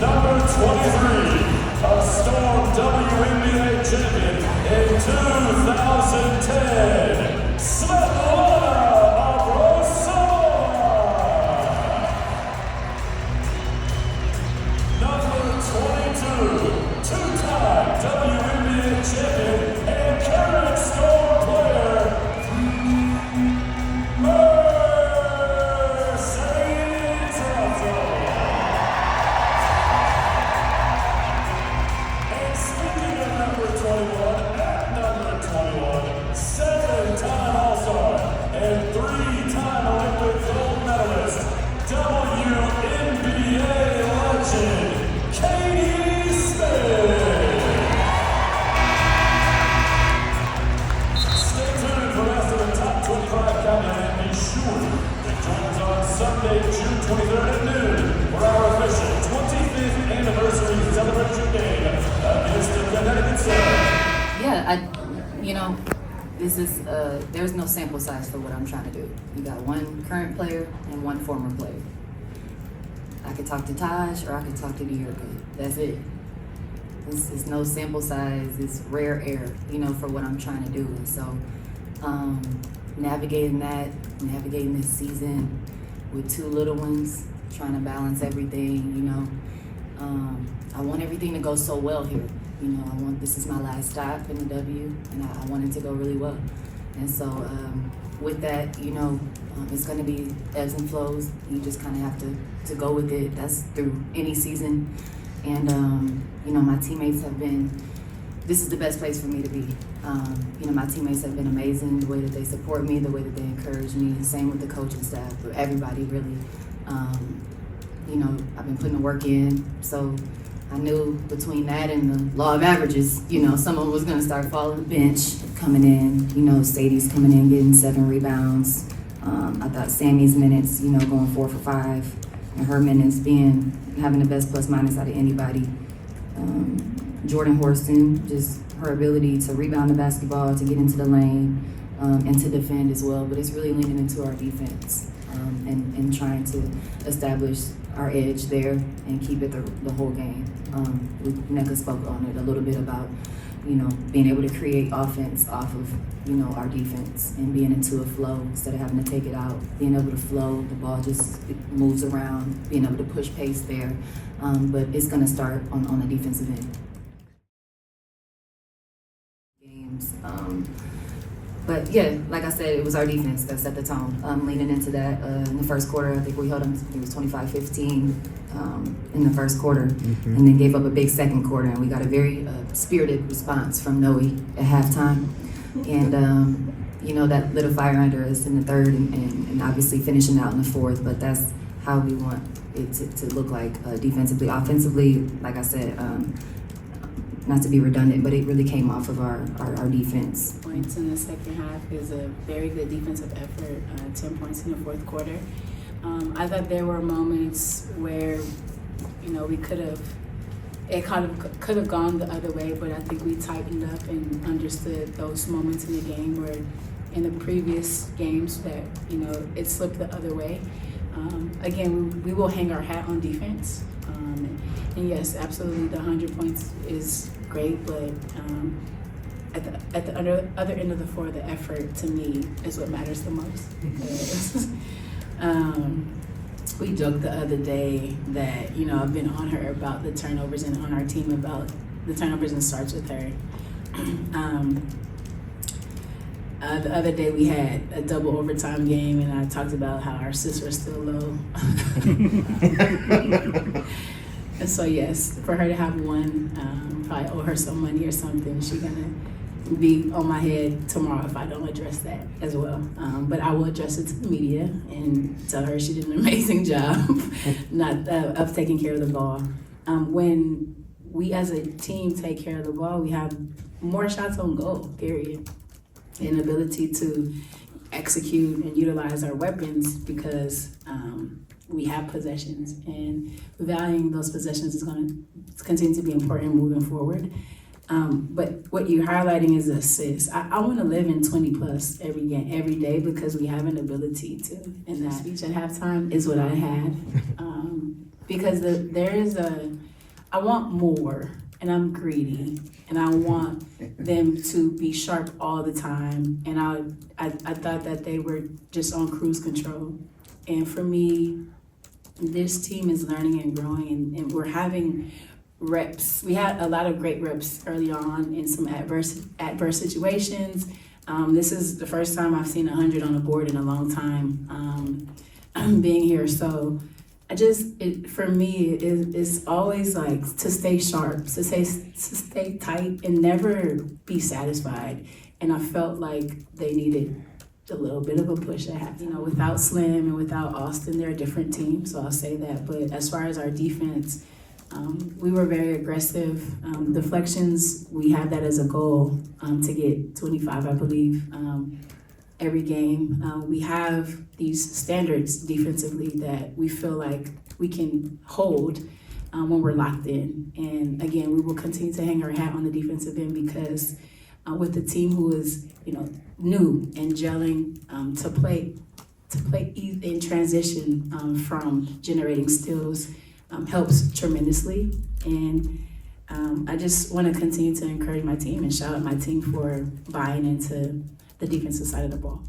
Number 23, a Storm WNBA champion in 2010, Svetlana Abrosova. Number 22, two-time WNBA champion and current Storm player, Mercedes Russell. And speaking of number 21, at number 21, seven-time All-Star and three-time Olympic gold medalist, WNBA legend, Diggin-Smith. Stay tuned for the rest of the top 25 countdown and be sure to join us on Sunday, June 23rd at noon for our official 25th anniversary celebration game against the Connecticut Sun. Yeah, this is, there's no sample size for what I'm trying to do. You got one current player and one former player. I could talk to Taj or I could talk to Deorka. That's it. It's no sample size. It's rare air, for what I'm trying to do. And so, navigating this season with two little ones, trying to balance everything, I want everything to go so well here. This is my last stop in the W, and I want it to go really well. And so with that, it's going to be ebbs and flows. You just kind of have to go with it. That's through any season. And, my teammates have been, this is the best place for me to be. My teammates have been amazing, the way that they support me, the way that they encourage me, and same with the coaching staff, everybody really. I've been putting the work in, so I knew between that and the law of averages, someone was going to start falling the bench, coming in, Sadie's coming in, getting 7 rebounds. I thought Sammy's minutes, going 4 for 5, and her minutes having the best plus minus out of anybody. Jordan Horston, just her ability to rebound the basketball, to get into the lane, and to defend as well. But it's really leaning into our defense and trying to establish our edge there and keep it the whole game. NECA spoke on it a little bit about, being able to create offense off of, our defense and being into a flow instead of having to take it out, being able to flow, the ball just moves around, being able to push pace there. But it's going to start on the defensive end. Games. But yeah, like I said, it was our defense that set the tone. Leaning into that in the first quarter, I think we held them, it was 25-15 in the first quarter, and then gave up a big second quarter, and we got a very spirited response from Noe at halftime. And, that lit a fire under us in the third and obviously finishing out in the fourth, but that's how we want it to look like defensively. Offensively, like I said, not to be redundant, but it really came off of our defense. Points in the second half is a very good defensive effort, 10 points in the fourth quarter. I thought there were moments where, we could have gone the other way, but I think we tightened up and understood those moments in the game where in the previous games that, it slipped the other way. Again, we will hang our hat on defense. And yes, absolutely, the 100 points is great, but at the other end of the floor, the effort to me is what matters the most. Because we joked the other day that I've been on her about the turnovers and on our team about the turnovers and starts with her. The other day we had a double overtime game, and I talked about how our assists were still low. And so yes, for her to have one, probably owe her some money or something. She's gonna be on my head tomorrow if I don't address that as well. But I will address it to the media and tell her she did an amazing job of taking care of the ball. When we as a team take care of the ball, we have more shots on goal, period. And ability to execute and utilize our weapons because we have possessions, and valuing those possessions is going to continue to be important moving forward. But what you're highlighting is assists. I want to live in 20 plus every game, every day, because we have an ability to. And that speech at halftime is what I had. Because I want more, and I'm greedy, and I want them to be sharp all the time. And I thought that they were just on cruise control. And for me, this team is learning and growing, and we're having reps. We had a lot of great reps early on in some adverse situations. This is the first time I've seen 100 on the board in a long time being here. So for me, it's always like to stay sharp, to stay tight and never be satisfied. And I felt like they needed a little bit of a push at half. Without Slim and without Austin, they're a different team, so I'll say that. But as far as our defense, we were very aggressive. Deflections, we had that as a goal to get 25, I believe, every game. We have these standards defensively that we feel like we can hold when we're locked in. And again, we will continue to hang our hat on the defensive end because with the team who is, new and gelling to play in transition from generating steals helps tremendously. And I just want to continue to encourage my team and shout out my team for buying into the defensive side of the ball.